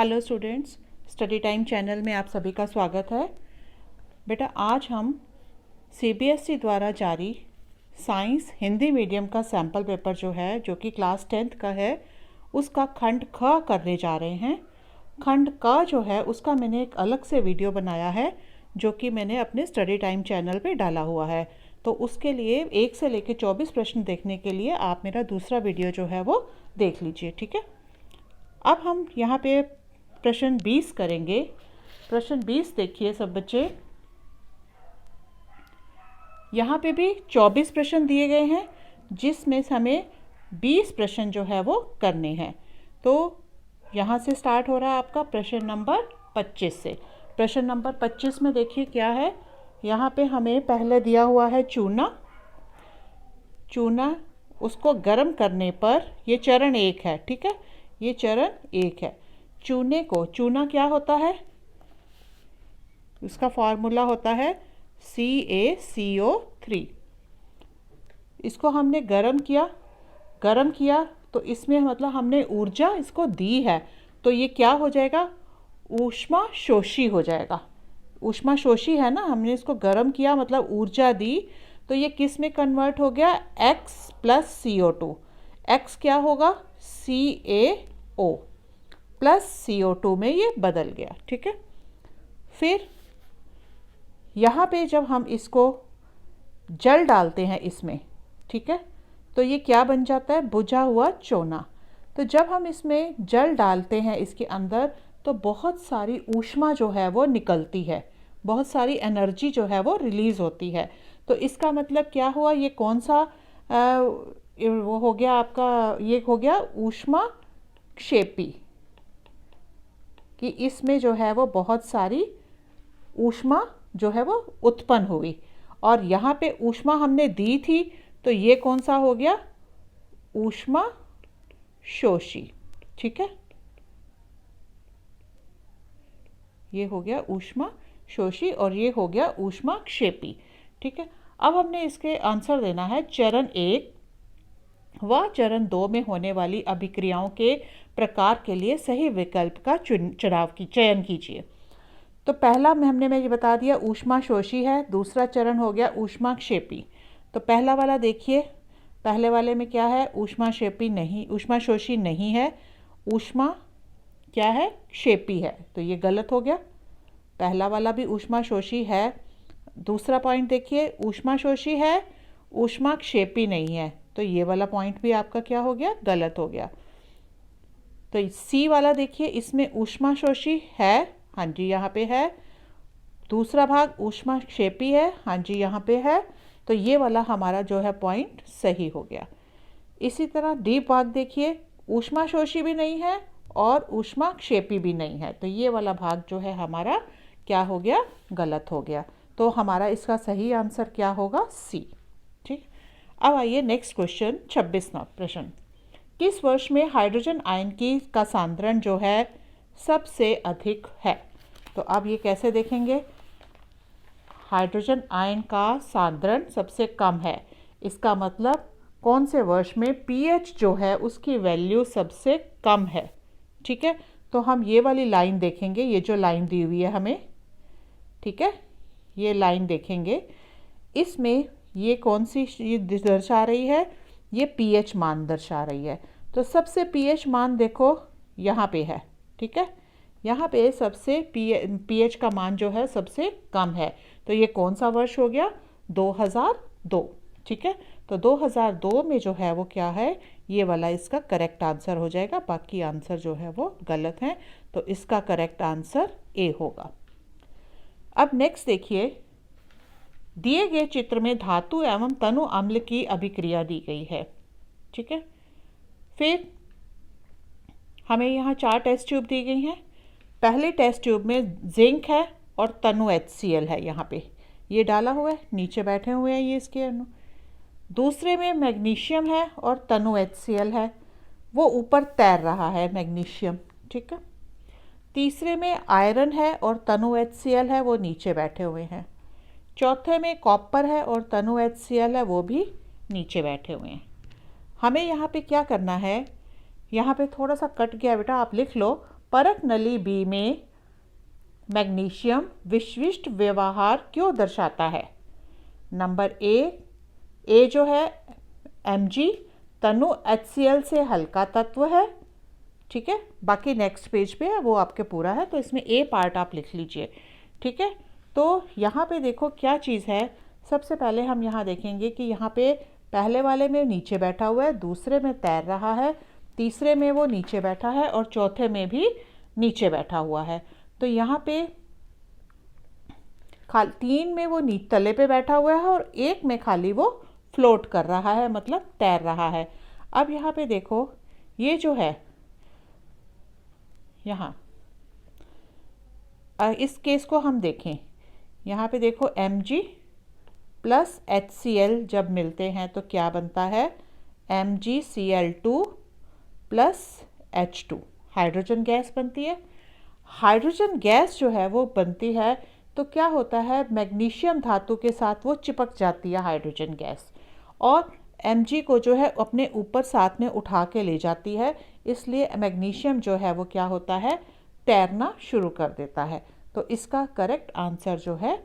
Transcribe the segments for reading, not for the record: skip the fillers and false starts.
Hello students, study time channel में आप सभी का स्वागत है। बेटा आज हम सीबीएसई द्वारा जारी साइंस हिंदी मीडियम का सैम्पल पेपर जो है, जो कि क्लास 10th का है, उसका खंड ख करने जा रहे हैं। खंड क जो है उसका मैंने एक अलग से वीडियो बनाया है, जो कि मैंने अपने स्टडी टाइम चैनल पे डाला हुआ है। तो उसके लिए 1 से लेकर 24 प्रश्न देखने के लिए आप मेरा दूसरा वीडियो जो है वो देख लीजिए, ठीक है। अब हम यहाँ पे प्रश्न 20 करेंगे। प्रश्न 20 देखिए सब बच्चे। यहाँ पे भी 24 प्रश्न दिए गए हैं, जिसमें से हमें 20 प्रश्न जो है वो करने हैं। तो यहाँ से स्टार्ट हो रहा है आपका प्रश्न नंबर 25 से। प्रश्न नंबर 25 में देखिए क्या है। यहाँ पे हमें पहले दिया हुआ है चूना। चूना उसको गर्म करने पर, ये चरण 1 है, ठीक है, ये चरण 1 है। चूने को, चूना क्या होता है, उसका फॉर्मूला होता है CaCO3। इसको हमने गर्म किया तो इसमें मतलब हमने ऊर्जा इसको दी है, तो ये क्या हो जाएगा, ऊष्मा शोषी हो जाएगा। ऊष्मा शोषी है ना, हमने इसको गर्म किया मतलब ऊर्जा दी, तो ये किस में कन्वर्ट हो गया, X + CO2। X क्या होगा, CaO + CO2 में ये बदल गया, ठीक है। फिर यहाँ पे जब हम इसको जल डालते हैं इसमें, ठीक है, तो ये क्या बन जाता है, बुझा हुआ चूना। तो जब हम इसमें जल डालते हैं इसके अंदर, तो बहुत सारी ऊष्मा जो है वो निकलती है, बहुत सारी एनर्जी जो है वो रिलीज़ होती है। तो इसका मतलब क्या हुआ, ये कौन सा वो हो गया आपका, ये हो गया ऊष्मा क्षेपी, कि इसमें जो है वो बहुत सारी ऊष्मा जो है वो उत्पन्न हुई। और यहाँ पे ऊष्मा हमने दी थी, तो ये कौन सा हो गया, ऊष्मा शोषी, ठीक है, ये हो गया ऊष्मा शोषी और ये हो गया ऊष्मा क्षेपी, ठीक है। अब हमने इसके आंसर देना है चरण 1 व चरण 2 में होने वाली अभिक्रियाओं के प्रकार के लिए सही विकल्प का चयन कीजिए। तो पहला में हमने मैं ये बता दिया ऊष्मा शोषी है, दूसरा चरण हो गया ऊष्मा क्षेपी। तो पहला वाला देखिए, पहले वाले में क्या है, ऊष्मा क्षेपी नहीं, ऊष्मा शोषी नहीं है, ऊष्मा क्या है, क्षेपी है, तो ये गलत हो गया। पहला वाला भी ऊष्मा शोषी है। दूसरा पॉइंट देखिए, ऊष्मा शोषी है, ऊष्मा क्षेपी नहीं है, तो ये वाला पॉइंट भी आपका क्या हो गया, गलत हो गया। तो सी वाला देखिए, इसमें ऊष्मा शोषी है, हाँ जी यहाँ पे है, दूसरा भाग ऊष्मा क्षेपी है, हाँ जी यहाँ पे है, तो ये वाला हमारा जो है पॉइंट सही हो गया। इसी तरह डी भाग देखिए, ऊष्मा शोषी भी नहीं है और ऊष्मा क्षेपी भी नहीं है, तो ये वाला भाग जो है हमारा क्या हो गया, गलत हो गया। तो हमारा इसका सही आंसर क्या होगा, सी, ठीक। अब आइए नेक्स्ट क्वेश्चन 26वां प्रश्न। किस वर्ष में हाइड्रोजन आयन का सांद्रण जो है सबसे अधिक है। तो अब ये कैसे देखेंगे, हाइड्रोजन आयन का सांद्रण सबसे कम है, इसका मतलब कौन से वर्ष में पीएच जो है उसकी वैल्यू सबसे कम है, ठीक है। तो हम ये वाली लाइन देखेंगे, ये जो लाइन दी हुई है हमें, ठीक है, ये लाइन देखेंगे, इसमें ये कौन सी दर्शा रही है, ये पीएच मान दर्शा रही है। तो सबसे पीएच मान देखो यहाँ पे है, ठीक है, यहाँ पे सबसे पीएच का मान जो है सबसे कम है, तो ये कौन सा वर्ष हो गया, 2002, ठीक है। तो 2002 में जो है वो क्या है, ये वाला इसका करेक्ट आंसर हो जाएगा, बाकी आंसर जो है वो गलत हैं, तो इसका करेक्ट आंसर ए होगा। अब नेक्स्ट देखिए, दिए गए चित्र में धातु एवं तनु अम्ल की अभिक्रिया दी गई है, ठीक है। फिर हमें यहाँ 4 टेस्ट ट्यूब दी गई हैं। पहले टेस्ट ट्यूब में जिंक है और तनु HCl है, यहाँ पे ये डाला हुआ है, नीचे बैठे हुए हैं ये इसके अणु। दूसरे में मैग्नीशियम है और तनु HCl है, वो ऊपर तैर रहा है मैग्नीशियम, ठीक है। तीसरे में आयरन है और तनु HCl है, वो नीचे बैठे हुए हैं। चौथे में कॉपर है और तनु HCl है, वो भी नीचे बैठे हुए हैं। हमें यहाँ पे क्या करना है, यहाँ पे थोड़ा सा कट गया बेटा, आप लिख लो, परक नली बी में मैग्नीशियम विशिष्ट व्यवहार क्यों दर्शाता है? नंबर ए जो है Mg तनु HCl से हल्का तत्व है, ठीक है। बाकी नेक्स्ट पेज पे है, वो आपके पूरा है, तो इसमें ए पार्ट आप लिख लीजिए, ठीक है। तो यहाँ पे देखो क्या चीज़ है। सबसे पहले हम यहाँ देखेंगे कि यहाँ पे पहले वाले में नीचे बैठा हुआ है, दूसरे में तैर रहा है, तीसरे में वो नीचे बैठा है और चौथे में भी नीचे बैठा हुआ है। तो यहाँ पे 3 में वो तले पे बैठा हुआ है और 1 में खाली वो फ्लोट कर रहा है, मतलब तैर रहा है। अब यहाँ पे देखो ये जो है यहाँ इस केस को हम देखें, यहाँ पे देखो Mg प्लस HCl जब मिलते हैं तो क्या बनता है? MgCl2 plus H2 hydrogen gas बनती है। हाइड्रोजन गैस जो है वो बनती है तो क्या होता है, मैग्नीशियम धातु के साथ वो चिपक जाती है हाइड्रोजन गैस, और Mg को जो है अपने ऊपर साथ में उठा के ले जाती है, इसलिए मैग्नीशियम जो है वो क्या होता है, तैरना शुरू कर देता है। तो इसका करेक्ट आंसर जो है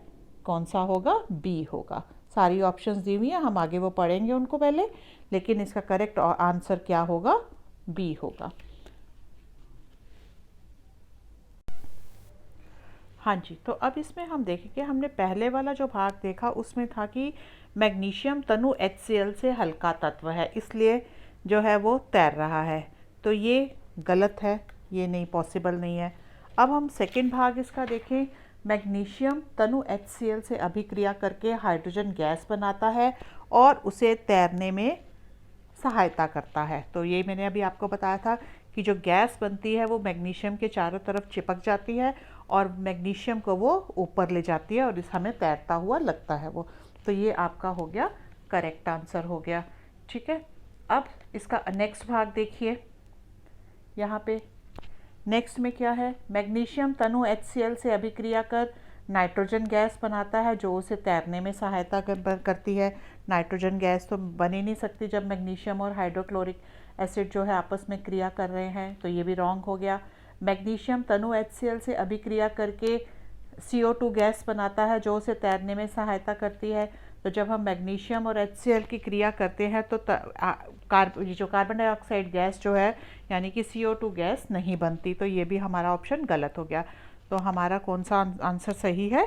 कौन सा होगा? बी होगा। सारी ऑप्शंस दी हुई हैं, हम आगे वो पढ़ेंगे उनको पहले, लेकिन इसका करेक्ट आंसर क्या होगा? बी होगा। हाँ जी, तो अब इसमें हम देखेंगे, हमने पहले वाला जो भाग देखा उसमें था कि मैग्नीशियम तनु HCl से हल्का तत्व है, इसलिए जो है वो तैर रहा है, तो ये गलत है, ये नहीं, पॉसिबल नहीं है। अब हम सेकंड भाग इसका देखें। मैग्नीशियम तनु HCl से अभिक्रिया करके हाइड्रोजन गैस बनाता है और उसे तैरने में सहायता करता है। तो ये मैंने अभी आपको बताया था कि जो गैस बनती है वो मैग्नीशियम के चारों तरफ चिपक जाती है और मैग्नीशियम को वो ऊपर ले जाती है और इस हमें तैरता हुआ लगता है वो। तो ये आपका हो गया करेक्ट आंसर हो गया, ठीक है। अब इसका नेक्स्ट भाग देखिए, यहाँ पे नेक्स्ट में क्या है, मैग्नीशियम तनु HCl से अभिक्रिया कर नाइट्रोजन गैस बनाता है जो उसे तैरने में सहायता करती है। नाइट्रोजन गैस तो बन ही नहीं सकती जब मैग्नीशियम और हाइड्रोक्लोरिक एसिड जो है आपस में क्रिया कर रहे हैं, तो ये भी रॉन्ग हो गया। मैग्नीशियम तनु HCl से अभिक्रिया करके CO2 गैस बनाता है जो उसे तैरने में सहायता करती है। तो जब हम मैग्नीशियम और HCl की क्रिया करते हैं तो जो कार्बन डाइऑक्साइड गैस जो है यानी कि CO2 गैस नहीं बनती, तो ये भी हमारा ऑप्शन गलत हो गया। तो हमारा कौन सा आंसर सही है?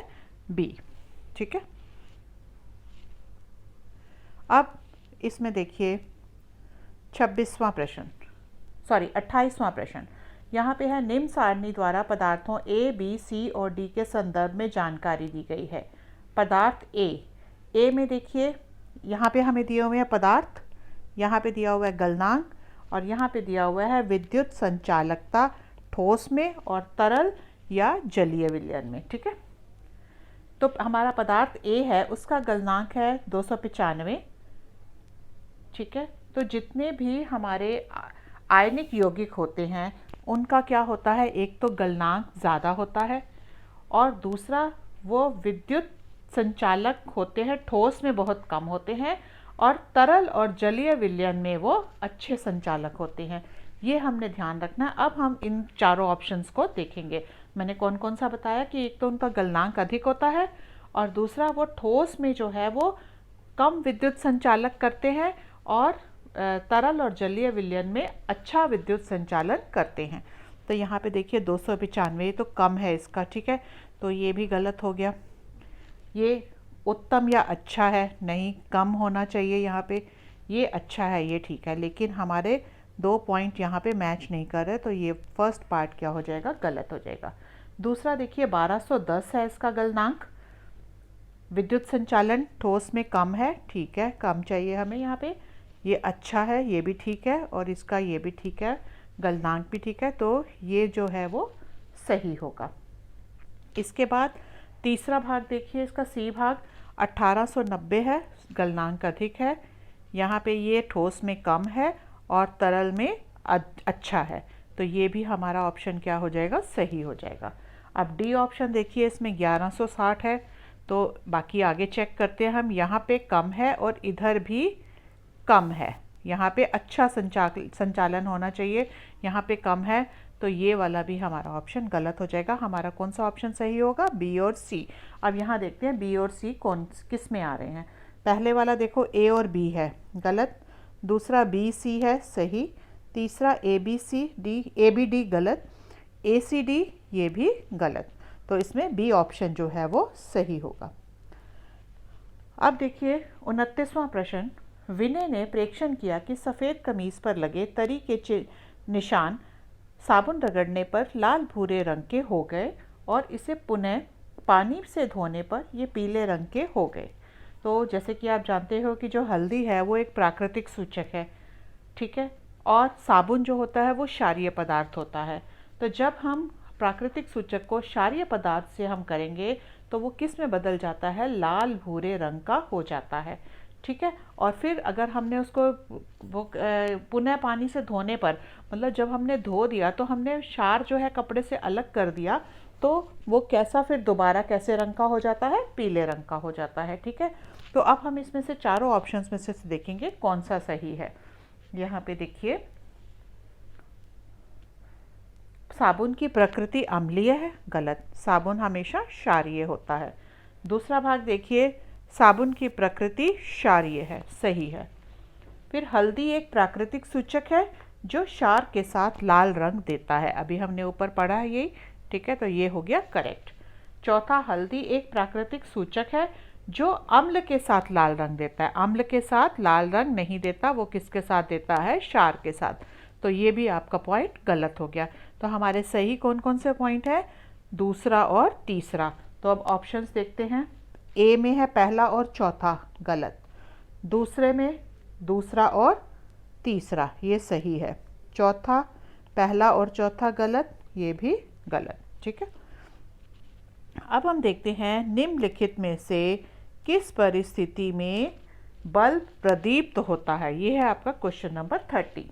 बी, ठीक है। अब इसमें देखिए 28वां प्रश्न। यहाँ पे है, निम्न सारणी द्वारा पदार्थों A, B, C और D के संदर्भ में जानकारी दी गई है। पदार्थ ए में देखिए यहाँ पे हमें दिए हुए हैं पदार्थ, यहाँ पे दिया हुआ है गलनांक और यहाँ पे दिया हुआ है विद्युत संचालकता ठोस में और तरल या जलीय विलयन में, ठीक है। तो हमारा पदार्थ ए है, उसका गलनांक है 295, ठीक है। तो जितने भी हमारे आयनिक यौगिक होते हैं उनका क्या होता है, एक तो गलनांक ज़्यादा होता है और दूसरा वो विद्युत संचालक होते हैं, ठोस में बहुत कम होते हैं और तरल और जलीय विलयन में वो अच्छे संचालक होते हैं। ये हमने ध्यान रखना। अब हम इन चारों ऑप्शंस को देखेंगे। मैंने कौन कौन सा बताया कि एक तो उनका गलनांक अधिक होता है और दूसरा वो ठोस में जो है वो कम विद्युत संचालक करते हैं और तरल और जलीय विलयन में अच्छा विद्युत संचालन करते हैं। तो यहाँ पे देखिए 295 तो कम है इसका, ठीक है, तो ये भी गलत हो गया। ये उत्तम या अच्छा है, नहीं, कम होना चाहिए यहाँ पे। ये अच्छा है, ये ठीक है, लेकिन हमारे 2 पॉइंट यहाँ पे मैच नहीं कर रहे, तो ये फर्स्ट पार्ट क्या हो जाएगा, गलत हो जाएगा। दूसरा देखिए 1210 है इसका गलनांक। विद्युत संचालन ठोस में कम है, ठीक है, कम चाहिए हमें यहाँ पे। ये अच्छा है, ये भी ठीक है, और इसका ये भी ठीक है, गलनांक भी ठीक है, तो ये जो है वो सही होगा। इसके बाद तीसरा भाग देखिए, इसका सी भाग 1890 है, गलनांक अधिक है। यहाँ पे ये ठोस में कम है और तरल में अच्छा है, तो ये भी हमारा ऑप्शन क्या हो जाएगा, सही हो जाएगा। अब डी ऑप्शन देखिए, इसमें 1160 है, तो बाकी आगे चेक करते हैं हम। यहाँ पे कम है और इधर भी कम है, यहाँ पे अच्छा संचालन होना चाहिए, यहाँ पे कम है, तो ये वाला भी हमारा ऑप्शन गलत हो जाएगा। हमारा कौन सा ऑप्शन सही होगा? बी और सी। अब यहाँ देखते हैं बी और सी कौन किस में आ रहे हैं। पहले वाला देखो ए और बी है, गलत। दूसरा बी सी है, सही। तीसरा ए बी डी गलत। ए सी डी ये भी गलत। तो इसमें बी ऑप्शन जो है वो सही होगा। अब देखिए 29वां प्रश्न। विनय ने प्रेक्षण किया कि सफ़ेद कमीज पर लगे तरी के निशान साबुन रगड़ने पर लाल भूरे रंग के हो गए और इसे पुनः पानी से धोने पर ये पीले रंग के हो गए। तो जैसे कि आप जानते हो कि जो हल्दी है वो एक प्राकृतिक सूचक है, ठीक है, और साबुन जो होता है वो क्षारीय पदार्थ होता है। तो जब हम प्राकृतिक सूचक को क्षारीय पदार्थ से हम करेंगे तो वो किस में बदल जाता है? लाल भूरे रंग का हो जाता है, ठीक है। और फिर अगर हमने उसको वो पुनः पानी से धोने पर, मतलब जब हमने धो दिया तो हमने क्षार जो है कपड़े से अलग कर दिया, तो वो कैसा फिर दोबारा कैसे रंग का हो जाता है? पीले रंग का हो जाता है, ठीक है। तो अब हम इसमें से चारों ऑप्शंस में से देखेंगे कौन सा सही है। यहाँ पे देखिए, साबुन की प्रकृति अम्लीय है, गलत। साबुन हमेशा क्षारीय होता है। दूसरा भाग देखिए, साबुन की प्रकृति क्षारीय है, सही है। फिर हल्दी एक प्राकृतिक सूचक है जो क्षार के साथ लाल रंग देता है, अभी हमने ऊपर पढ़ा है यही, ठीक है, तो ये हो गया करेक्ट। चौथा, हल्दी एक प्राकृतिक सूचक है जो अम्ल के साथ लाल रंग देता है। अम्ल के साथ लाल रंग नहीं देता, वो किसके साथ देता है? क्षार के साथ। तो ये भी आपका पॉइंट गलत हो गया। तो हमारे सही कौन कौन से पॉइंट है? दूसरा और तीसरा। तो अब ऑप्शंस देखते हैं। ए में है पहला और चौथा, गलत। दूसरे में दूसरा और तीसरा, ये सही है। चौथा, पहला और चौथा गलत, ये भी गलत, ठीक है। अब हम देखते हैं निम्नलिखित में से किस परिस्थिति में बल्ब प्रदीप्त होता है। ये है आपका क्वेश्चन नंबर 30।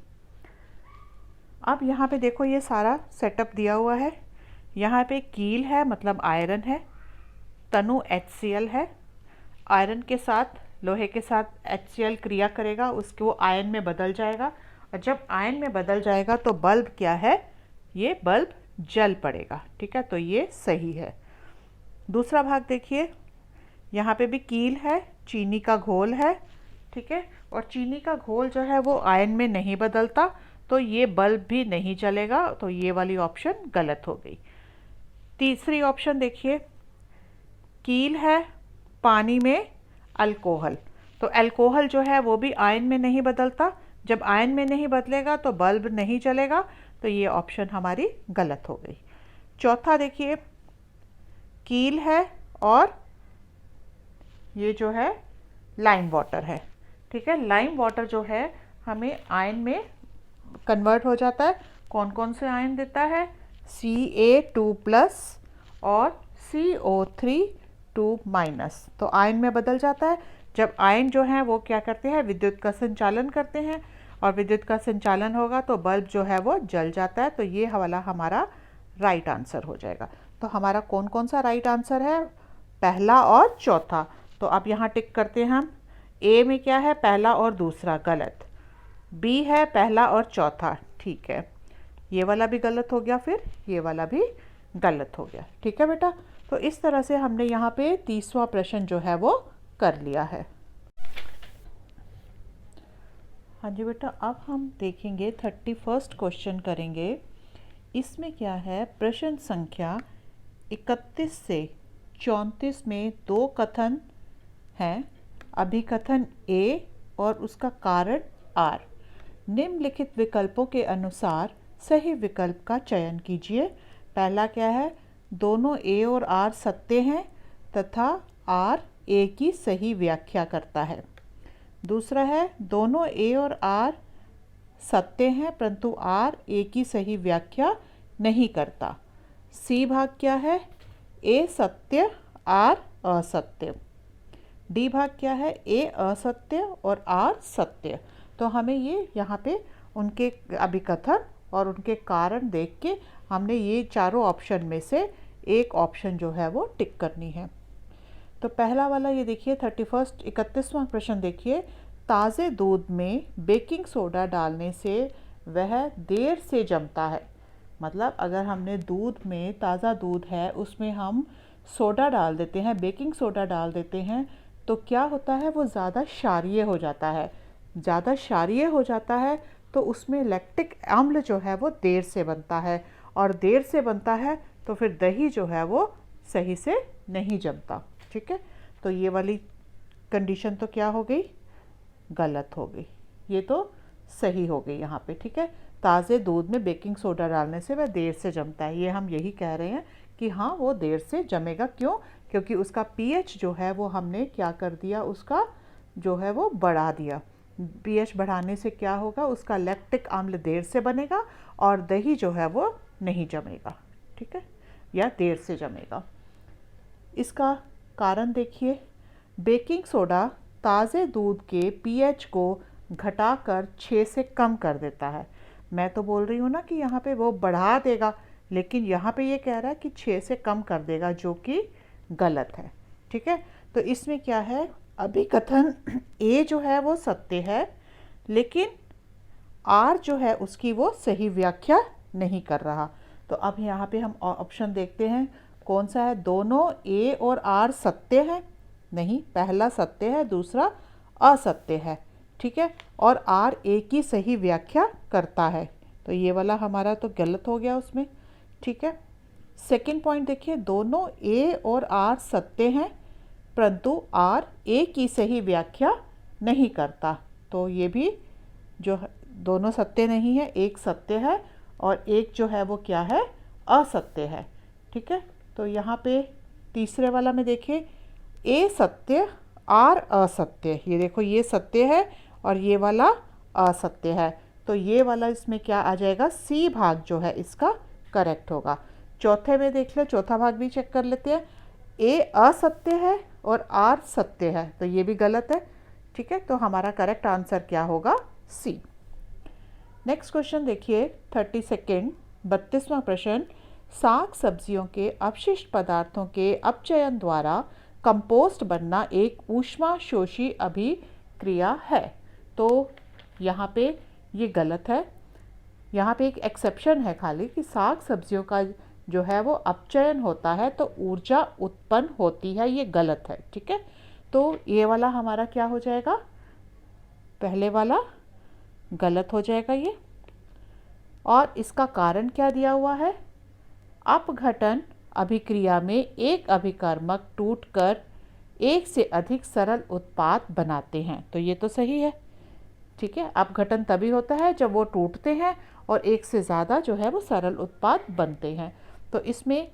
अब यहाँ पे देखो ये सारा सेटअप दिया हुआ है। यहाँ पे कील है, मतलब आयरन है। तनु HCl है। आयरन के साथ, लोहे के साथ HCl क्रिया करेगा, उसके वो आयन में बदल जाएगा, और जब आयन में बदल जाएगा तो बल्ब क्या है? ये बल्ब जल पड़ेगा, ठीक है। तो ये सही है। दूसरा भाग देखिए, यहाँ पे भी कील है, चीनी का घोल है, ठीक है, और चीनी का घोल जो है वो आयन में नहीं बदलता, तो ये बल्ब भी नहीं चलेगा। तो ये वाली ऑप्शन गलत हो गई। तीसरी ऑप्शन देखिए, कील है, पानी में अल्कोहल, तो अल्कोहल जो है वो भी आयन में नहीं बदलता, जब आयन में नहीं बदलेगा तो बल्ब नहीं चलेगा, तो ये ऑप्शन हमारी गलत हो गई। चौथा देखिए, कील है और ये जो है लाइम वाटर है, ठीक है। लाइम वाटर जो है हमें आयन में कन्वर्ट हो जाता है। कौन कौन से आयन देता है? Ca2+ और CO3 2-, तो आयन में बदल जाता है। जब आयन जो है वो क्या करते हैं? विद्युत का संचालन करते हैं, और विद्युत का संचालन होगा तो बल्ब जो है वो जल जाता है। तो ये वाला हमारा राइट आंसर हो जाएगा। तो हमारा कौन कौन सा राइट आंसर है? पहला और चौथा। तो अब यहाँ टिक करते हैं हम। ए में क्या है? पहला और दूसरा, गलत। बी है पहला और चौथा, ठीक है, ये वाला भी गलत हो गया, फिर ये वाला भी गलत हो गया, ठीक है बेटा। तो इस तरह से हमने यहाँ पे 30वां प्रश्न जो है वो कर लिया है। हाँ जी बेटा, अब हम देखेंगे 31st क्वेश्चन करेंगे। इसमें क्या है? प्रश्न संख्या 31 से 34 में 2 कथन हैं। अभिकथन A और उसका कारण R। निम्नलिखित विकल्पों के अनुसार सही विकल्प का चयन कीजिए। पहला क्या है? दोनों A और R सत्य हैं तथा R A की सही व्याख्या करता है। दूसरा है, दोनों A और R सत्य हैं परंतु R A की सही व्याख्या नहीं करता। सी भाग क्या है? A सत्य, R असत्य। डी भाग क्या है? A असत्य और R सत्य। तो हमें ये यहाँ पे उनके अभिकथन और उनके कारण देख के हमने ये चारों ऑप्शन में से एक ऑप्शन जो है वो टिक करनी है। तो पहला वाला ये देखिए 31वां प्रश्न देखिए। ताज़े दूध में बेकिंग सोडा डालने से वह देर से जमता है। मतलब अगर हमने दूध में, ताज़ा दूध है उसमें हम सोडा डाल देते हैं, बेकिंग सोडा डाल देते हैं, तो क्या होता है, वो ज़्यादा क्षारीय हो जाता है। ज़्यादा क्षारीय हो जाता है तो उसमें लैक्टिक अम्ल जो है वो देर से बनता है, और देर से बनता है तो फिर दही जो है वो सही से नहीं जमता। ठीक है, तो ये वाली कंडीशन तो क्या हो गई, गलत हो गई। ये तो सही हो गई यहाँ पे। ठीक है, ताज़े दूध में बेकिंग सोडा डालने से वह देर से जमता है, ये हम यही कह रहे हैं कि हाँ वो देर से जमेगा। क्यों? क्योंकि उसका पीएच जो है वो हमने क्या कर दिया, उसका जो है वो बढ़ा दिया। पीएच बढ़ाने से क्या होगा, उसका लैक्टिक अम्ल देर से बनेगा और दही जो है वो नहीं जमेगा। ठीक है, या देर से जमेगा। इसका कारण देखिए, बेकिंग सोडा ताज़े दूध के पीएच को घटाकर 6 से कम कर देता है। मैं तो बोल रही हूँ ना कि यहाँ पे वो बढ़ा देगा, लेकिन यहाँ पे ये कह रहा है कि 6 से कम कर देगा, जो कि गलत है। ठीक है, तो इसमें क्या है, अभिकथन ए जो है वो सत्य है, लेकिन आर जो है उसकी वो सही व्याख्या नहीं कर रहा। तो अब यहाँ पे हम ऑप्शन देखते हैं कौन सा है। दोनों ए और आर सत्य है? नहीं, पहला सत्य है, दूसरा असत्य है। ठीक है, और आर ए की सही व्याख्या करता है, तो ये वाला हमारा तो गलत हो गया उसमें। ठीक है, सेकंड पॉइंट देखिए, दोनों ए और आर सत्य हैं परंतु आर ए की सही व्याख्या नहीं करता, तो ये भी जो दोनों सत्य नहीं है, एक सत्य है और एक जो है वो क्या है, असत्य है। ठीक है, तो यहाँ पे तीसरे वाला में देखिए, ए सत्य आर असत्य, ये देखो ये सत्य है और ये वाला असत्य है, तो ये वाला इसमें क्या आ जाएगा, सी भाग जो है इसका करेक्ट होगा। चौथे में देख ले, चौथा भाग भी चेक कर लेते हैं। ए असत्य है और आर सत्य है, तो ये भी गलत है। ठीक है, तो हमारा करेक्ट आंसर क्या होगा, सी। नेक्स्ट क्वेश्चन देखिए 32, 32वां प्रश्न, साग सब्जियों के अपशिष्ट पदार्थों के अपचयन द्वारा कंपोस्ट बनना एक ऊष्माशोषी अभिक्रिया है। तो यहाँ पे ये गलत है। यहाँ पे एक एक्सेप्शन है खाली कि साग सब्जियों का जो है वो अपचयन होता है तो ऊर्जा उत्पन्न होती है, ये गलत है। ठीक है, तो ये वाला हमारा क्या हो जाएगा, पहले वाला गलत हो जाएगा ये। और इसका कारण क्या दिया हुआ है, अपघटन अभिक्रिया में एक अभिकर्मक टूटकर एक से अधिक सरल उत्पाद बनाते हैं, तो ये तो सही है। ठीक है, अपघटन तभी होता है जब वो टूटते हैं और एक से ज़्यादा जो है वो सरल उत्पाद बनते हैं, तो इसमें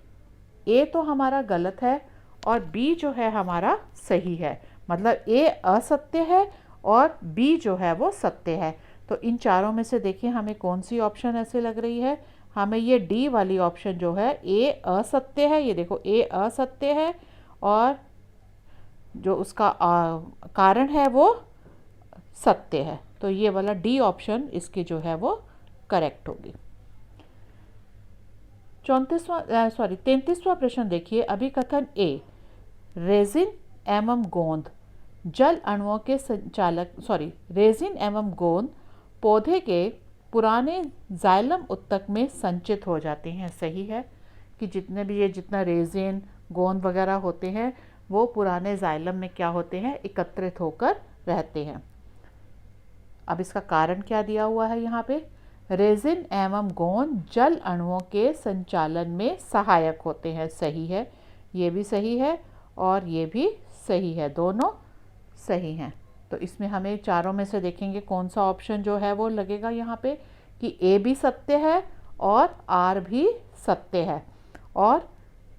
ए तो हमारा गलत है और बी जो है हमारा सही है। मतलब ए असत्य है और बी जो है वो सत्य है। तो इन चारों में से देखिए हमें कौन सी ऑप्शन ऐसे लग रही है, हमें ये डी वाली ऑप्शन जो है, ए असत्य है, ये देखो ए असत्य है और जो उसका कारण है वो सत्य है, तो ये वाला डी ऑप्शन इसकी जो है वो करेक्ट होगी। 33वां प्रश्न देखिए, अभिकथन ए, रेजिन एवं गोंद जल अणुओं के रेजिन एवं गोंद पौधे के पुराने जाइलम उत्तक में संचित हो जाते हैं। सही है कि जितने भी ये जितना रेजिन गोंद वगैरह होते हैं वो पुराने जाइलम में क्या होते हैं, एकत्रित होकर रहते हैं। अब इसका कारण क्या दिया हुआ है यहाँ पे, रेजिन एवं गोंद जल अणुओं के संचालन में सहायक होते हैं। सही है, ये भी सही है और ये भी सही है, दोनों सही हैं। तो इसमें हमें चारों में से देखेंगे कौन सा ऑप्शन जो है वो लगेगा यहाँ पे, कि ए भी सत्य है और आर भी सत्य है। और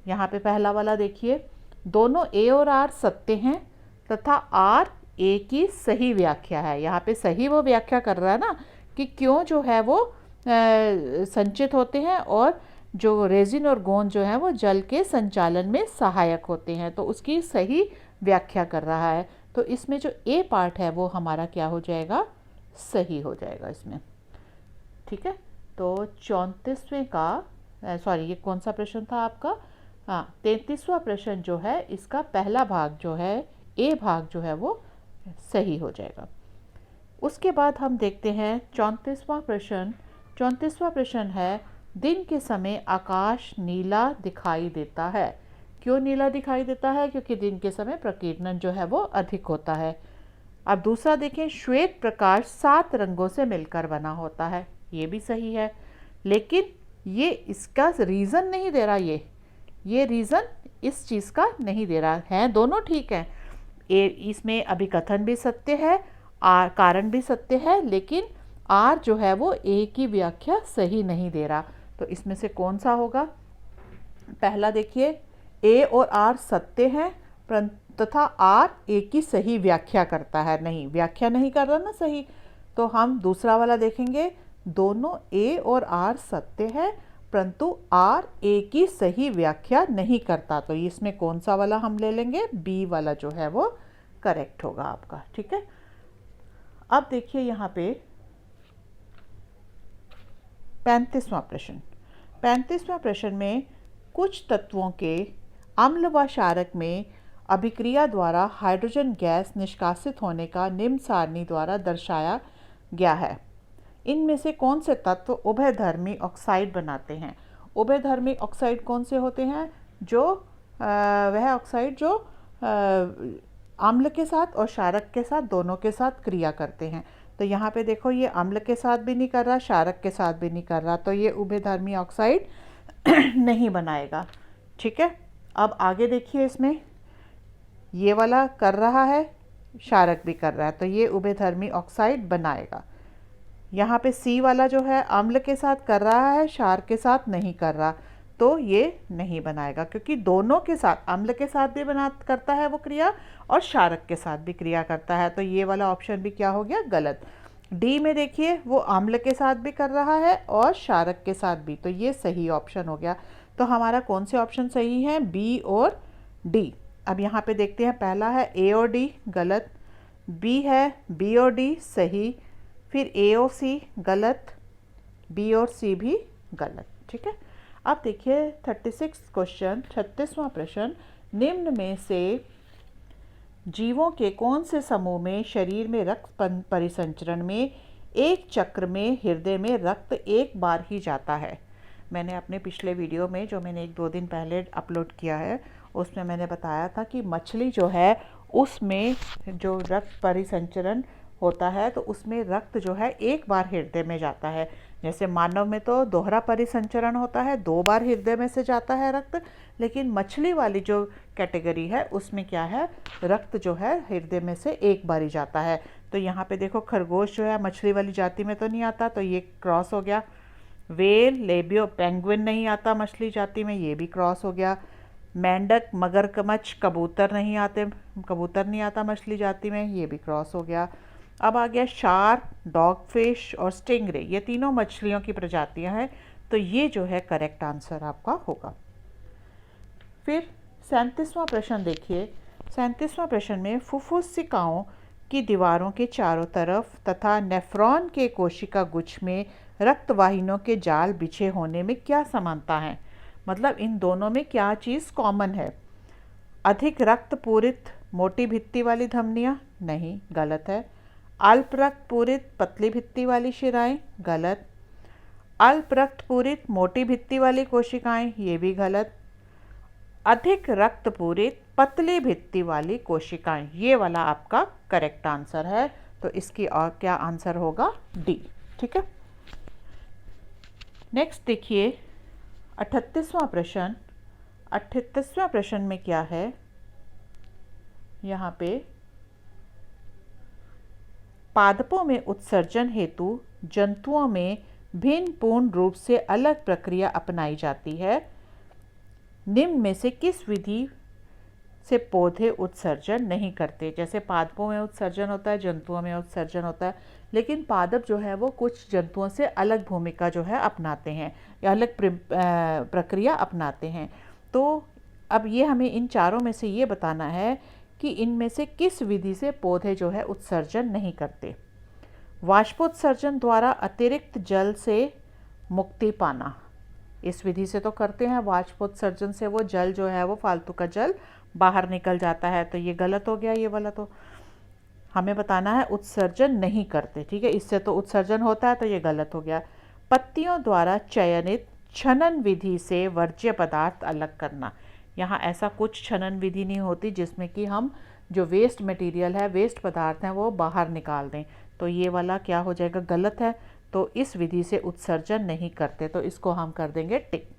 यहाँ पे पहला वाला देखिए, दोनों ए और आर सत्य हैं तथा आर ए की सही व्याख्या है। यहाँ पे सही वो व्याख्या कर रहा है ना कि क्यों जो है वो संचित होते हैं और जो रेजिन और गोंद जो है वो जल के संचालन में सहायक होते हैं, तो उसकी सही व्याख्या कर रहा है। तो इसमें जो ए पार्ट है वो हमारा क्या हो जाएगा, सही हो जाएगा इसमें। ठीक है, तो 34वें का ये कौन सा प्रश्न था आपका, हाँ 33वां प्रश्न जो है इसका पहला भाग जो है, ए भाग जो है वो सही हो जाएगा। उसके बाद हम देखते हैं 34वां प्रश्न। 34वां प्रश्न है, दिन के समय आकाश नीला दिखाई देता है। क्यों नीला दिखाई देता है? क्योंकि दिन के समय प्रकीर्णन जो है वो अधिक होता है। अब दूसरा देखें, श्वेत प्रकाश 7 रंगों से मिलकर बना होता है। ये भी सही है, लेकिन ये इसका रीज़न नहीं दे रहा। ये रीज़न इस चीज़ का नहीं दे रहा है। दोनों ठीक है, इसमें अभिकथन भी सत्य है, कारण भी सत्य है, लेकिन आर जो है वो ए की व्याख्या सही नहीं दे रहा। तो इसमें से कौन सा होगा? पहला देखिए, ए और आर सत्य है तथा आर ए की सही व्याख्या करता है। नहीं, व्याख्या नहीं कर रहा ना सही। तो हम दूसरा वाला देखेंगे, दोनों ए और आर सत्य है परंतु आर ए की सही व्याख्या नहीं करता। तो इसमें कौन सा वाला हम ले लेंगे? बी वाला जो है वो करेक्ट होगा आपका। ठीक है, अब देखिए यहाँ पे 35वां प्रश्न। 35वां प्रश्न में कुछ तत्वों के अम्ल व क्षारक में अभिक्रिया द्वारा हाइड्रोजन गैस निष्कासित होने का निम्न सारणी द्वारा दर्शाया गया है। इनमें से कौन से तत्व उभयधर्मी ऑक्साइड बनाते हैं? उभयधर्मी ऑक्साइड कौन से होते हैं? जो वह ऑक्साइड जो अम्ल के साथ और क्षारक के साथ दोनों के साथ क्रिया करते हैं। तो यहाँ पे देखो, ये अम्ल के साथ भी नहीं कर रहा, क्षारक के साथ भी नहीं कर रहा, तो ये उभयधर्मी ऑक्साइड नहीं बनाएगा। ठीक है, अब आगे देखिए, इसमें ये वाला कर रहा है, क्षारक भी कर रहा है, तो ये उभयधर्मी ऑक्साइड बनाएगा। यहाँ पे सी वाला जो है अम्ल के साथ कर रहा है, क्षार के साथ नहीं कर रहा, तो ये नहीं बनाएगा, क्योंकि दोनों के साथ, अम्ल के साथ भी करता है वो क्रिया और क्षारक के साथ भी क्रिया करता है। तो ये वाला ऑप्शन भी क्या हो गया? गलत। डी में देखिए, वो अम्ल के साथ भी कर रहा है और क्षारक के साथ भी, तो ये सही ऑप्शन हो गया। तो हमारा कौन से ऑप्शन सही है? बी और डी। अब यहाँ पे देखते हैं, पहला है ए और डी, गलत। बी है बी और डी, सही। फिर ए और सी, गलत। बी और सी भी गलत। ठीक है, अब देखिए 36 क्वेश्चन, 36वां प्रश्न। निम्न में से जीवों के कौन से समूह में शरीर में रक्त परिसंचरण में एक चक्र में हृदय में रक्त एक बार ही जाता है? मैंने अपने पिछले वीडियो में, जो मैंने 1-2 दिन पहले अपलोड किया है, उसमें मैंने बताया था कि मछली जो है उसमें जो रक्त परिसंचरण होता है तो उसमें रक्त जो है एक बार हृदय में जाता है। जैसे मानव में तो दोहरा परिसंचरण होता है, 2 बार हृदय में से जाता है रक्त, लेकिन मछली वाली जो कैटेगरी है उसमें क्या है? रक्त जो है हृदय में से एक बार ही जाता है। तो यहाँ पे देखो, खरगोश जो है मछली वाली जाति में तो नहीं आता, तो ये क्रॉस हो गया। वेल, लेबियो, पेंगुइन नहीं आता मछली जाति में, ये भी क्रॉस हो गया। मेंढक, मगरमच्छ, कबूतर नहीं आते, कबूतर नहीं आता मछली जाति में, ये भी क्रॉस हो गया। अब आ गया शार्क, डॉग फिश और स्टिंगरे, ये तीनों मछलियों की प्रजातियां हैं, तो ये जो है करेक्ट आंसर आपका होगा। फिर 37वां प्रश्न देखिए। 37वां प्रश्न में फुफ्फुसिकाओं की दीवारों के चारों तरफ तथा नेफ्रॉन के कोशिका गुच्छ में रक्तवाहिनियों के जाल बिछे होने में क्या समानता है? मतलब इन दोनों में क्या चीज़ कॉमन है? अधिक रक्त पूरित मोटी भित्ति वाली धमनियाँ? नहीं, गलत है। अल्प रक्त पूरित पतली भित्ति वाली शिराएं? गलत। अल्प रक्त पूरित मोटी भित्ति वाली कोशिकाएं? ये भी गलत। अधिक रक्त पूरित पतली भित्ति वाली कोशिकाएं, ये वाला आपका करेक्ट आंसर है। तो इसकी और क्या आंसर होगा? डी। ठीक है, नेक्स्ट देखिए 38वां प्रश्न। 38वां प्रश्न में क्या है? यहाँ पे पादपों में उत्सर्जन हेतु जंतुओं में भिन्न पूर्ण रूप से अलग प्रक्रिया अपनाई जाती है। निम्न में से किस विधि से पौधे उत्सर्जन नहीं करते? जैसे पादपों में उत्सर्जन होता है, जंतुओं में उत्सर्जन होता है, लेकिन पादप जो है वो कुछ जंतुओं से अलग भूमिका जो है अपनाते हैं या अलग प्रक्रिया अपनाते हैं। तो अब ये हमें इन चारों में से ये बताना है कि इनमें से किस विधि से पौधे जो है उत्सर्जन नहीं करते। वाष्पोत्सर्जन द्वारा अतिरिक्त जल से मुक्ति पाना, इस विधि से तो करते हैं। वाष्पोत्सर्जन से वो जल जो है वो फालतू का जल बाहर निकल जाता है, तो ये गलत हो गया। ये वाला तो हमें बताना है उत्सर्जन नहीं करते। ठीक है, इससे तो उत्सर्जन होता है, तो ये गलत हो गया। पत्तियों द्वारा चयनित छनन विधि से वर्ज्य पदार्थ अलग करना। यहाँ ऐसा कुछ छनन विधि नहीं होती जिसमें कि हम जो वेस्ट मटेरियल है, वेस्ट पदार्थ हैं, वो बाहर निकाल दें। तो ये वाला क्या हो जाएगा, गलत है। तो इस विधि से उत्सर्जन नहीं करते, तो इसको हम कर देंगे टिक।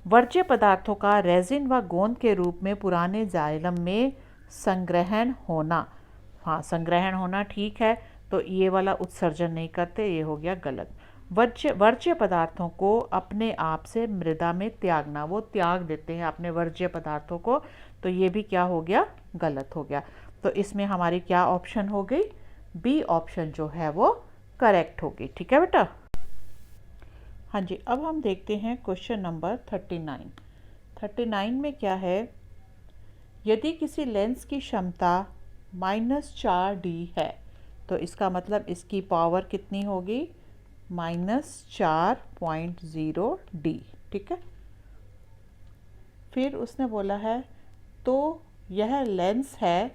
वर्ज्य पदार्थों का रेजिन व गोंद के रूप में पुराने जाइलम में संग्रहण होना। हाँ, संग्रहण होना ठीक है, तो ये वाला उत्सर्जन नहीं करते, ये हो गया गलत। वर्ज्य पदार्थों को अपने आप से मृदा में त्यागना, वो त्याग देते हैं अपने वर्ज्य पदार्थों को, तो ये भी क्या हो गया, गलत हो गया। तो इसमें हमारी क्या ऑप्शन हो गई, बी ऑप्शन जो है वो करेक्ट होगी। ठीक है बेटा। हाँ जी, अब हम देखते हैं क्वेश्चन नंबर 39। 39 में क्या है, यदि किसी लेंस की क्षमता -4D है तो इसका मतलब इसकी पावर कितनी होगी, -4.0D। ठीक है। फिर उसने बोला है तो यह लेंस है,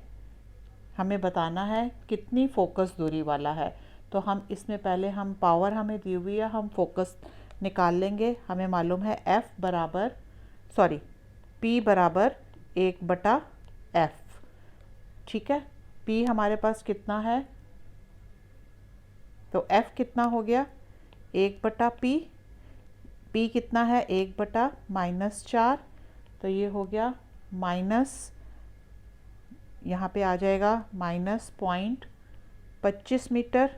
हमें बताना है कितनी फोकस दूरी वाला है। तो हम इसमें पहले हम पावर हमें दी हुई है, हम फोकस निकाल लेंगे। हमें मालूम है P बराबर 1/f। ठीक है। P हमारे पास कितना है, तो F कितना हो गया, 1/P। P कितना है, 1/-4, तो ये हो गया माइनस, यहाँ पे आ जाएगा -0.25 मीटर,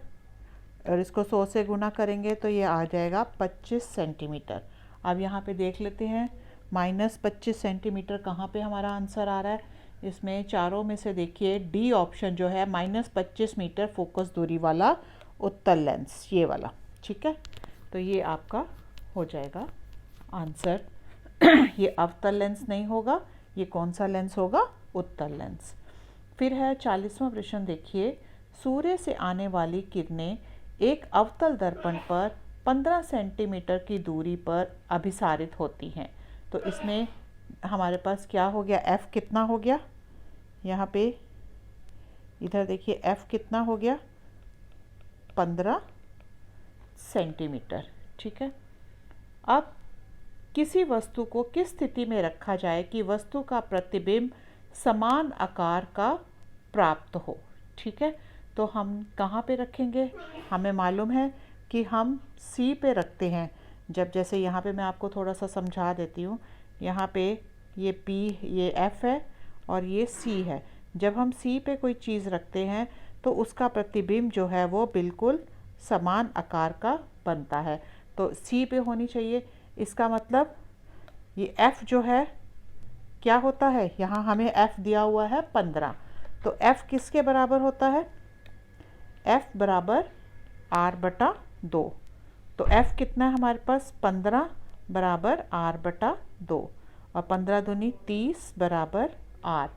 और इसको 100 से गुना करेंगे तो ये आ जाएगा 25 सेंटीमीटर। अब यहाँ पे देख लेते हैं -25 सेंटीमीटर कहाँ पे हमारा आंसर आ रहा है। इसमें चारों में से देखिए डी ऑप्शन जो है -25 मीटर फोकस दूरी वाला उत्तल लेंस, ये वाला। ठीक है, तो ये आपका हो जाएगा आंसर। ये अवतल लेंस नहीं होगा, ये कौन सा लेंस होगा, उत्तल लेंस। फिर है 40वां प्रश्न देखिए, सूर्य से आने वाली किरणें एक अवतल दर्पण पर 15 सेंटीमीटर की दूरी पर अभिसारित होती हैं। तो इसमें हमारे पास क्या हो गया, F कितना हो गया, यहाँ पे इधर देखिए F कितना हो गया, 15 सेंटीमीटर। ठीक है। अब किसी वस्तु को किस स्थिति में रखा जाए कि वस्तु का प्रतिबिंब समान आकार का प्राप्त हो। ठीक है, तो हम कहाँ पे रखेंगे, हमें मालूम है कि हम C पे रखते हैं। जब जैसे यहाँ पे मैं आपको थोड़ा सा समझा देती हूँ, यहाँ पे ये P, ये F है और ये C है। जब हम C पे कोई चीज़ रखते हैं तो उसका प्रतिबिंब जो है वो बिल्कुल समान आकार का बनता है, तो C पे होनी चाहिए। इसका मतलब ये F जो है क्या होता है, यहाँ हमें F दिया हुआ है 15, तो F किसके बराबर होता है, F बराबर R/2। तो F कितना है हमारे पास, 15 बराबर R/2, और 15 दूनी 30 बराबर R,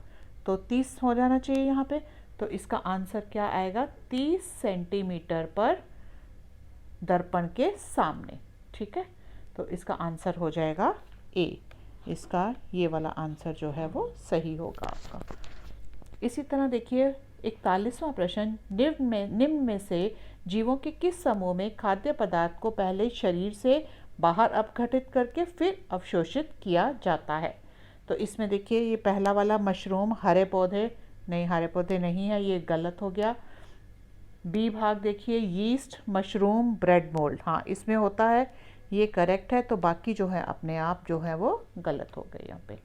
तो 30 हो जाना चाहिए यहाँ पे। तो इसका आंसर क्या आएगा, 30 सेंटीमीटर पर दर्पण के सामने। ठीक है, तो इसका आंसर हो जाएगा A। इसका ये वाला आंसर जो है वो सही होगा आपका। इसी तरह देखिए 41वां प्रश्न, निम्न में से जीवों के किस समूह में खाद्य पदार्थ को पहले शरीर से बाहर अपघटित करके फिर अवशोषित किया जाता है। तो इसमें देखिए ये पहला वाला मशरूम, हरे पौधे नहीं है, ये गलत हो गया। बी भाग देखिए यीस्ट, मशरूम, ब्रेड मोल्ड, हाँ इसमें होता है, ये करेक्ट है। तो बाकी जो है अपने आप जो है वो गलत हो गए यहाँ पे।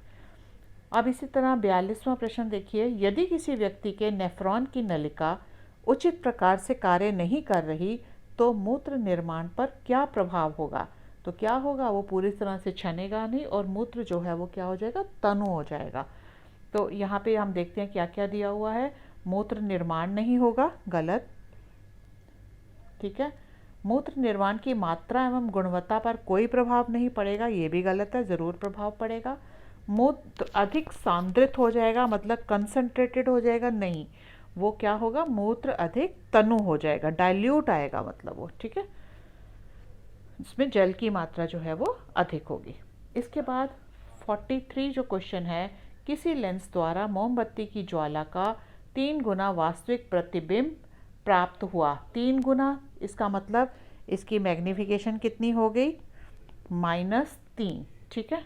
अब इसी तरह 42वां प्रश्न देखिए, यदि किसी व्यक्ति के नेफ्रॉन की नलिका उचित प्रकार से कार्य नहीं कर रही तो मूत्र निर्माण पर क्या प्रभाव होगा। तो क्या होगा, वो पूरी तरह से छनेगा नहीं और मूत्र जो है वो क्या हो जाएगा, तनु हो जाएगा। तो यहाँ पे हम देखते हैं क्या क्या दिया हुआ है, मूत्र निर्माण नहीं होगा, गलत। ठीक है, मूत्र निर्माण की मात्रा एवं गुणवत्ता पर कोई प्रभाव नहीं पड़ेगा, ये भी गलत है, ज़रूर प्रभाव पड़ेगा। मूत्र अधिक सांद्रित हो जाएगा, मतलब कंसंट्रेटेड हो जाएगा, नहीं, वो क्या होगा, मूत्र अधिक तनु हो जाएगा, डाइल्यूट आएगा मतलब वो। ठीक है, इसमें जल की मात्रा जो है वो अधिक होगी। इसके बाद 43 जो क्वेश्चन है, किसी लेंस द्वारा मोमबत्ती की ज्वाला का 3 गुना वास्तविक प्रतिबिंब प्राप्त हुआ। 3 गुना, इसका मतलब इसकी मैग्नीफिकेशन कितनी हो गई, -3, ठीक है।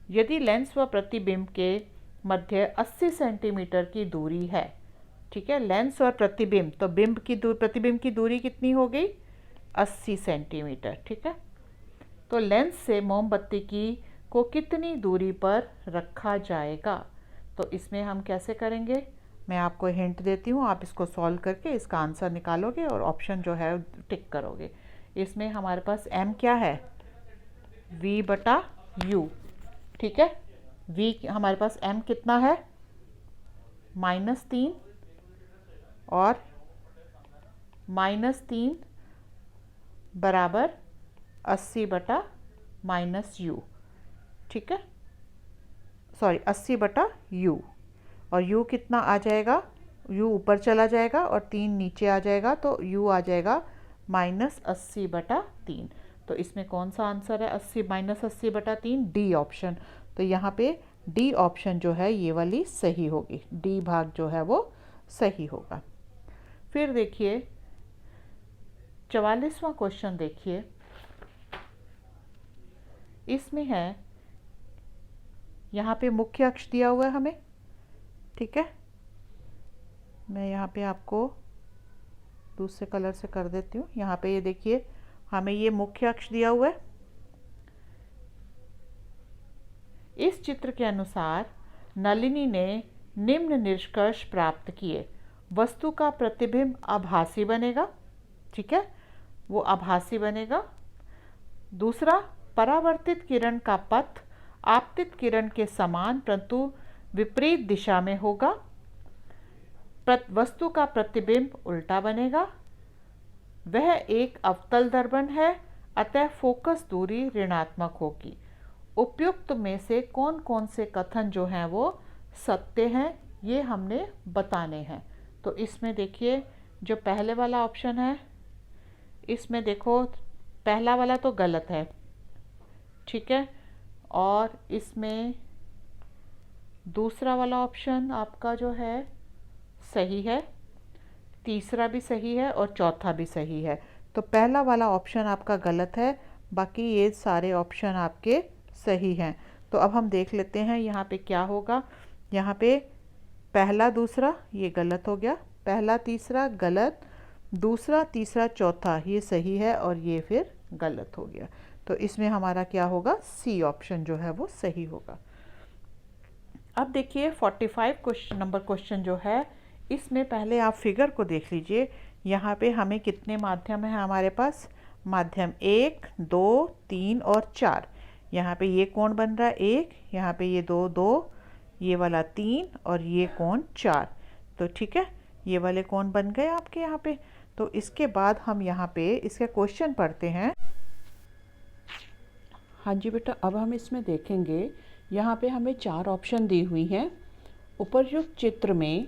यदि लेंस व प्रतिबिंब के मध्य 80 सेंटीमीटर की दूरी है, ठीक है, लेंस और प्रतिबिंब, तो प्रतिबिंब की दूरी कितनी हो गई? 80 सेंटीमीटर, ठीक है। तो लेंस से मोमबत्ती को कितनी दूरी पर रखा जाएगा? तो इसमें हम कैसे करेंगे, मैं आपको हिंट देती हूँ, आप इसको सॉल्व करके इसका आंसर निकालोगे और ऑप्शन जो है टिक करोगे। इसमें हमारे पास m क्या है? v/u, ठीक है। v हमारे पास m कितना है? -3, और -3 बराबर 80/-u, ठीक है, सॉरी 80/u, और u कितना आ जाएगा? u ऊपर चला जाएगा और 3 नीचे आ जाएगा, तो u आ जाएगा -80/3। तो इसमें कौन सा आंसर है? 80 - 3, डी ऑप्शन। तो यहाँ पे डी ऑप्शन जो है ये वाली सही होगी, डी भाग जो है वो सही होगा। फिर देखिए 44वां क्वेश्चन देखिए, इसमें है, यहाँ पे मुख्य अक्ष दिया हुआ है हमें, ठीक है। मैं यहाँ पे आपको दूसरे कलर से कर देती हूँ। यहाँ पे ये देखिए हमें ये मुख्य अक्ष दिया हुआ है। इस चित्र के अनुसार नलिनी ने निम्न निष्कर्ष प्राप्त किए। वस्तु का प्रतिबिंब आभासी बनेगा, ठीक है, वो आभासी बनेगा। दूसरा, परावर्तित किरण का पथ आपतित किरण के समान परंतु विपरीत दिशा में होगा। वस्तु का प्रतिबिंब उल्टा बनेगा। वह एक अवतल दर्पण है, अतः फोकस दूरी ऋणात्मक होगी। उपयुक्त में से कौन कौन से कथन जो हैं वो सत्य हैं, ये हमने बताने हैं। तो इसमें देखिए जो पहले वाला ऑप्शन है, इसमें देखो पहला वाला तो गलत है, ठीक है, और इसमें दूसरा वाला ऑप्शन आपका जो है सही है, तीसरा भी सही है और चौथा भी सही है। तो पहला वाला ऑप्शन आपका गलत है, बाकी ये सारे ऑप्शन आपके सही हैं। तो अब हम देख लेते हैं यहाँ पे क्या होगा। यहाँ पे पहला दूसरा ये गलत हो गया, पहला तीसरा गलत, दूसरा तीसरा चौथा ये सही है और ये फिर गलत हो गया। तो इसमें हमारा क्या होगा? सी ऑप्शन जो है वो सही होगा। अब देखिए 45 नंबर क्वेश्चन जो है, इसमें पहले आप फिगर को देख लीजिए। यहाँ पे हमें कितने माध्यम हैं हमारे पास? माध्यम 1, 2, 3 और 4। यहाँ पे ये कोण बन रहा है 1, यहाँ पे ये 2, 2, ये वाला 3 और ये कोण 4। तो ठीक है, ये वाले कोण बन गए आपके यहाँ पे। तो इसके बाद हम यहाँ पे इसका क्वेश्चन पढ़ते हैं। हाँ जी बेटा, अब हम इसमें देखेंगे, यहाँ पे हमें 4 ऑप्शन दी हुई हैं। उपयुक्त चित्र में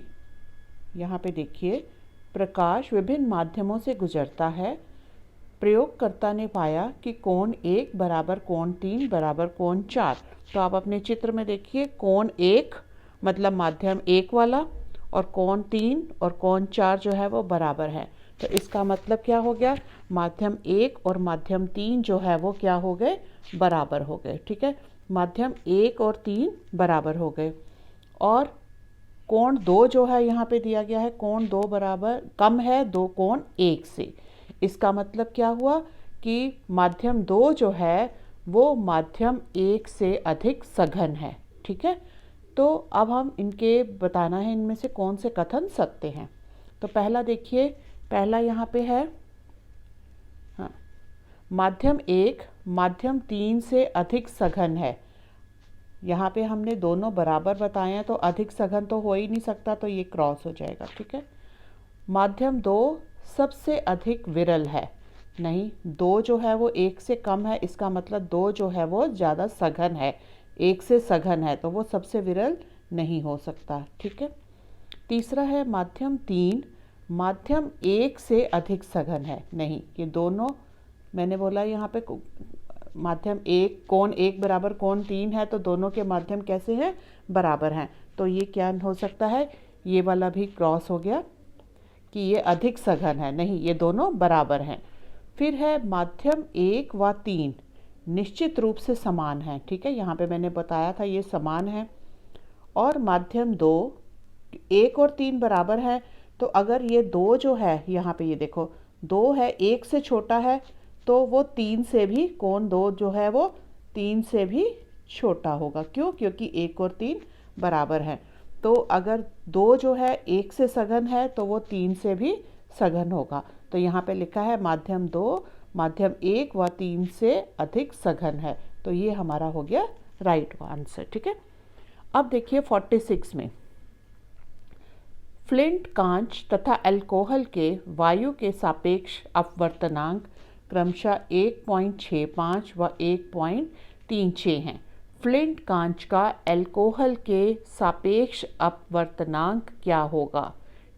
यहाँ पे देखिए, प्रकाश विभिन्न माध्यमों से गुजरता है। प्रयोगकर्ता ने पाया कि कोण 1 बराबर कोण 3 बराबर कोण 4। तो आप अपने चित्र में देखिए, कोण 1 मतलब माध्यम 1 वाला, और कोण 3 और कोण 4 जो है वो बराबर है। तो इसका मतलब क्या हो गया? माध्यम 1 और माध्यम 3 जो है वो क्या हो गए? बराबर हो गए। ठीक है, माध्यम 1 और 3 बराबर हो गए। और कोण 2 जो है यहाँ पे दिया गया है, कोण 2 बराबर कम है 2 कोण 1 से। इसका मतलब क्या हुआ कि माध्यम 2 जो है वो माध्यम 1 से अधिक सघन है। ठीक है, तो अब हम इनके बताना है इनमें से कौन से कथन सत्य हैं। तो पहला देखिए, पहला यहाँ पे है, हाँ, माध्यम 1 माध्यम 3 से अधिक सघन है। यहाँ पे हमने दोनों बराबर बताए हैं, तो अधिक सघन तो हो ही नहीं सकता, तो ये क्रॉस हो जाएगा। ठीक है, माध्यम 2 सबसे अधिक विरल है। नहीं, 2 जो है वो 1 से कम है, इसका मतलब 2 जो है वो ज़्यादा सघन है, 1 से सघन है, तो वो सबसे विरल नहीं हो सकता। ठीक है, तीसरा है माध्यम 3 माध्यम 1 से अधिक सघन है। नहीं, ये दोनों मैंने बोला यहाँ पे माध्यम 1 कोण 1 बराबर कोण 3 है, तो दोनों के माध्यम कैसे हैं? बराबर हैं। तो ये क्या हो सकता है? ये वाला भी क्रॉस हो गया कि ये अधिक सघन है। नहीं, ये दोनों बराबर हैं। फिर है माध्यम 1 व 3 निश्चित रूप से समान है, ठीक है, यहाँ पे मैंने बताया था ये समान है। और माध्यम 2 1 और 3 बराबर है, तो अगर ये 2 जो है यहाँ पे ये देखो 2 है 1 से छोटा है, तो वो 3 से भी कोण 2 जो है वो 3 से भी छोटा होगा। क्यों? क्योंकि 1 और 3 बराबर है। तो अगर 2 जो है 1 से सघन है तो वो 3 से भी सघन होगा। तो यहाँ पे लिखा है माध्यम 2 माध्यम 1 व 3 से अधिक सघन है। तो ये हमारा हो गया राइट आंसर, ठीक है। अब देखिए 46 में, फ्लिंट कांच तथा अल्कोहल के वायु के सापेक्ष अपवर्तनांक क्रमशः 1.65 व 1.36 हैं। फ्लिंट कांच का अल्कोहल के सापेक्ष अपवर्तनांक क्या होगा?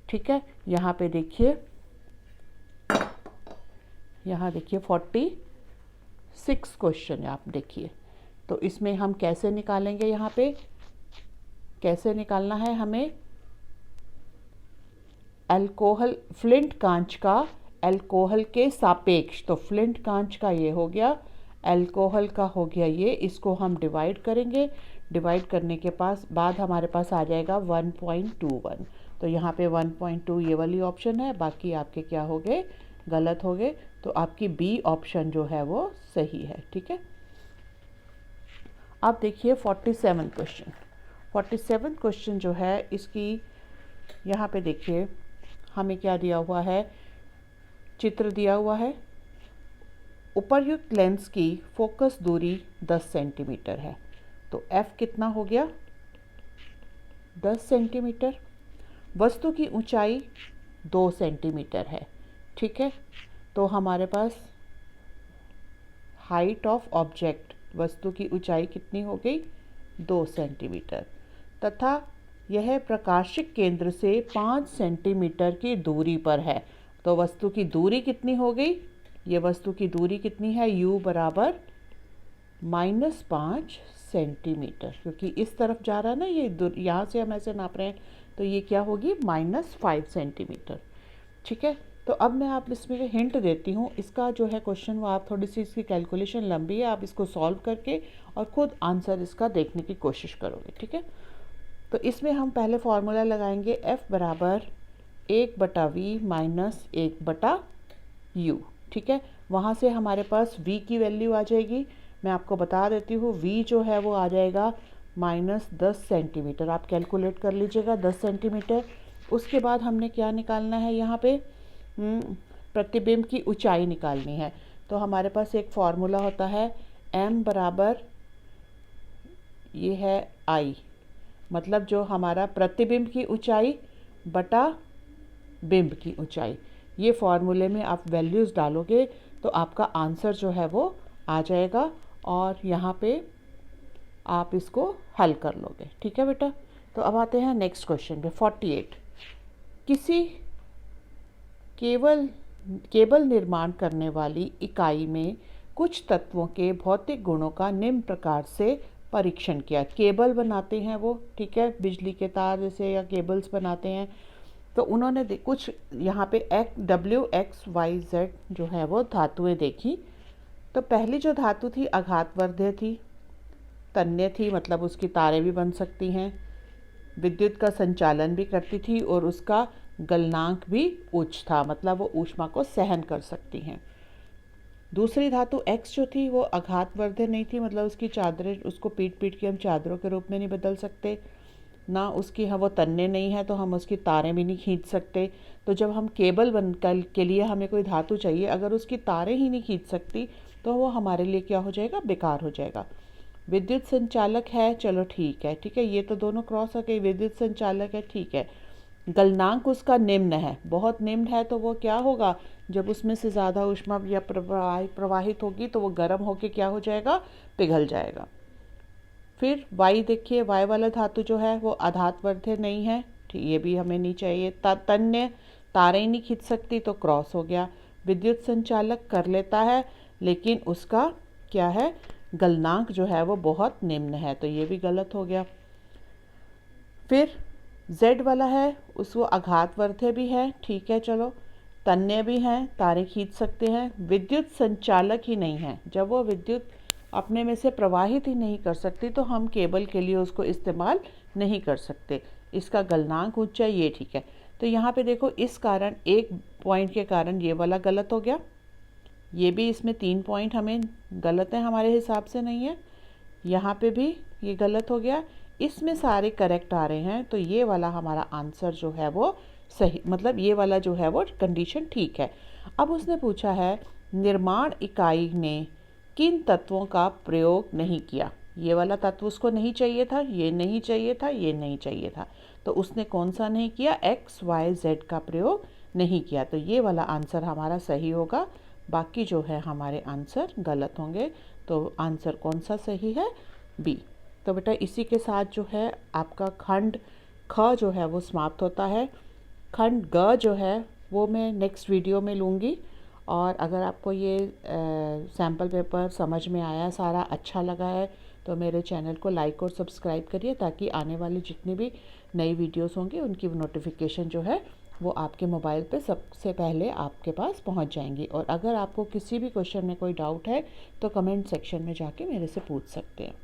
ठीक है, यहाँ पे देखिए, यहाँ देखिए 46 क्वेश्चन आप देखिए। तो इसमें हम कैसे निकालेंगे, यहाँ पे कैसे निकालना है हमें? अल्कोहल, फ्लिंट कांच का अल्कोहल के सापेक्ष, तो फ्लिंट कांच का ये हो गया, अल्कोहल का हो गया ये, इसको हम डिवाइड करेंगे। डिवाइड करने के बाद हमारे पास आ जाएगा 1.21। तो यहाँ पे 1.2 ये वाली ऑप्शन है, बाकी आपके क्या हो गए? गलत हो गए। तो आपकी बी ऑप्शन जो है वो सही है, ठीक है। अब देखिए 47 क्वेश्चन। 47 क्वेश्चन जो है इसकी, यहाँ पे देखिए हमें क्या दिया हुआ है, चित्र दिया हुआ है। उपर्युक्त लेंस की फोकस दूरी 10 सेंटीमीटर है, तो f कितना हो गया? 10 सेंटीमीटर। वस्तु की ऊंचाई 2 सेंटीमीटर है, ठीक है। तो हमारे पास हाइट ऑफ ऑब्जेक्ट, वस्तु की ऊंचाई कितनी हो गई? 2 सेंटीमीटर, तथा यह प्रकाशिक केंद्र से 5 सेंटीमीटर की दूरी पर है। तो वस्तु की दूरी कितनी हो गई? ये वस्तु की दूरी कितनी है? u बराबर -5 सेंटीमीटर, क्योंकि इस तरफ जा रहा है ना ये, यहाँ से हम ऐसे नाप रहे हैं, तो ये क्या होगी? -5 सेंटीमीटर, ठीक है। तो अब मैं आप इसमें हिंट देती हूँ, इसका जो है क्वेश्चन वो आप थोड़ी सी, इसकी कैलकुलेशन लंबी है, आप इसको सॉल्व करके और खुद आंसर इसका देखने की कोशिश करोगे, ठीक है। तो इसमें हम पहले फॉर्मूला लगाएंगे, f बराबर 1/v माइनस 1/u, ठीक है। वहाँ से हमारे पास v की वैल्यू आ जाएगी, मैं आपको बता देती हूँ, v जो है वो आ जाएगा -10 सेंटीमीटर। आप कैलकुलेट कर लीजिएगा 10 सेंटीमीटर। उसके बाद हमने क्या निकालना है, यहाँ पे प्रतिबिंब की ऊंचाई निकालनी है। तो हमारे पास एक फॉर्मूला होता है, m बराबर ये है I, मतलब जो हमारा प्रतिबिंब की ऊंचाई बटा बिंब की ऊंचाई। ये फॉर्मूले में आप वैल्यूज़ डालोगे तो आपका आंसर जो है वो आ जाएगा, और यहाँ पे आप इसको हल कर लोगे, ठीक है बेटा। तो अब आते हैं नेक्स्ट क्वेश्चन पे, 48। किसी केबल निर्माण करने वाली इकाई में कुछ तत्वों के भौतिक गुणों का निम्न प्रकार से परीक्षण किया। केबल बनाते हैं वो, ठीक है, बिजली के तार जैसे या केबल्स बनाते हैं। तो उन्होंने कुछ यहाँ पे WXYZ जो है वो धातुएं देखी। तो पहली जो धातु थी आघातवर्ध्य थी, तन्य थी, मतलब उसकी तारें भी बन सकती हैं, विद्युत का संचालन भी करती थी, और उसका गलनांक भी उच्च था, मतलब वो ऊष्मा को सहन कर सकती हैं। दूसरी धातु X जो थी वो आघातवर्ध्य नहीं थी, मतलब उसकी चादरें, उसको पीट पीट के हम चादरों के रूप में नहीं बदल सकते, ना उसकी वो तन्य नहीं है तो हम उसकी तारें भी नहीं खींच सकते। तो जब हम केबल बनकर के लिए हमें कोई धातु चाहिए, अगर उसकी तारें ही नहीं खींच सकती तो वो हमारे लिए क्या हो जाएगा? बेकार हो जाएगा। विद्युत संचालक है, चलो ठीक है, ठीक है, ये तो दोनों क्रॉस हो गई, विद्युत संचालक है, ठीक है। गलनांक उसका निम्न है, बहुत निम्न है, तो वो क्या होगा? जब उसमें से ज़्यादा ऊष्मा या प्रवाहित होगी तो वो गर्म होके क्या हो जाएगा? पिघल जाएगा। फिर वाई देखिए, वाई वाला धातु जो है वो आघातवर्ध्य नहीं है, ठीक, ये भी हमें नहीं चाहिए। तन्य, तारें नहीं खींच सकती, तो क्रॉस हो गया। विद्युत संचालक कर लेता है, लेकिन उसका क्या है? गलनांक जो है वो बहुत निम्न है, तो ये भी गलत हो गया। फिर Z वाला है, उस वो आघातवर्ध्य भी है, ठीक है, चलो, तन्य भी हैं, तारे खींच सकते हैं, विद्युत संचालक ही नहीं है। जब वो विद्युत अपने में से प्रवाहित ही नहीं कर सकती तो हम केबल के लिए उसको इस्तेमाल नहीं कर सकते। इसका गलनांक ऊंचा ये ठीक है। तो यहाँ पे देखो इस कारण एक पॉइंट के कारण ये वाला गलत हो गया, ये भी इसमें 3 पॉइंट हमें गलत है, हमारे हिसाब से नहीं है। यहाँ पे भी ये गलत हो गया, इसमें सारे करेक्ट आ रहे हैं। तो ये वाला हमारा आंसर जो है वो सही, मतलब ये वाला जो है वो कंडीशन ठीक है। अब उसने पूछा है निर्माण इकाई ने किन तत्वों का प्रयोग नहीं किया। ये वाला तत्व उसको नहीं चाहिए था, ये नहीं चाहिए था, ये नहीं चाहिए था, तो उसने कौन सा नहीं किया, एक्स वाई जेड का प्रयोग नहीं किया। तो ये वाला आंसर हमारा सही होगा, बाकी जो है हमारे आंसर गलत होंगे। तो आंसर कौन सा सही है, बी। तो बेटा इसी के साथ जो है आपका खंड ख जो है वो समाप्त होता है। खंड ग जो है वो मैं नेक्स्ट वीडियो में लूँगी। और अगर आपको ये सैम्पल पेपर समझ में आया, सारा अच्छा लगा है, तो मेरे चैनल को लाइक और सब्सक्राइब करिए, ताकि आने वाली जितनी भी नई वीडियोस होंगी उनकी नोटिफिकेशन जो है वो आपके मोबाइल पे सबसे पहले आपके पास पहुंच जाएंगी। और अगर आपको किसी भी क्वेश्चन में कोई डाउट है तो कमेंट सेक्शन में जाके मेरे से पूछ सकते हैं।